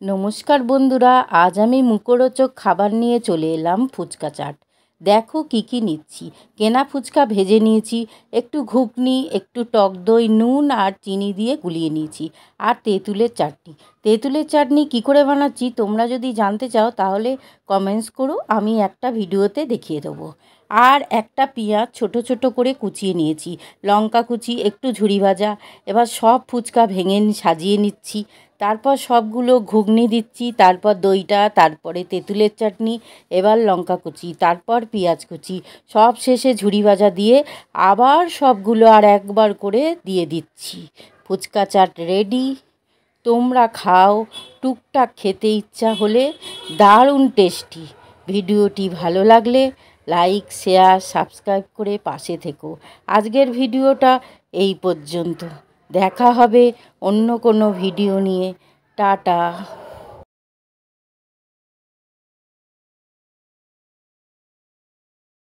নমস্কার বন্ধুরা, আজ আমি মুখরোচক খাবার নিয়ে চলে এলাম ফুচকা চাট। দেখো কি কি নিচ্ছি। কেনা ফুচকা ভেজে নিয়েছি, একটু ঘুগনি, একটু টক দই, নুন আর চিনি দিয়ে গুলিয়ে নিয়েছি, আর তেঁতুলের চাটনি। তেঁতুলের চাটনি কি করে বানাচ্ছি তোমরা যদি জানতে চাও তাহলে কমেন্টস করো, আমি একটা ভিডিওতে দেখিয়ে দেবো। আর একটা পেঁয়াজ ছোট ছোট করে কুচিয়ে নিয়েছি, লঙ্কা কুচি, একটু ঝুরি ভাজা। এবার সব ফুচকা ভেঙে সাজিয়ে নিচ্ছি, তারপর সবগুলো ঘুগনি দিচ্ছি, তারপর দইটা, তারপরে তেঁতুলের চাটনি, এবার লঙ্কা কুচি, তারপর পেঁয়াজ কুচি, সব শেষে ঝুরি ভাজা দিয়ে আবার সবগুলো আর একবার করে দিয়ে দিচ্ছি। ফুচকা চাট রেডি। তোমরা খাও, টুকটাক খেতে ইচ্ছা হলে। দারুণ টেস্টি। ভিডিওটি ভালো লাগলে লাইক, শেয়ার, সাবস্ক্রাইব করে পাশে থেকো। আজকের ভিডিওটা এই পর্যন্ত। দেখা হবে অন্য কোনো ভিডিও নিয়ে। টাটা।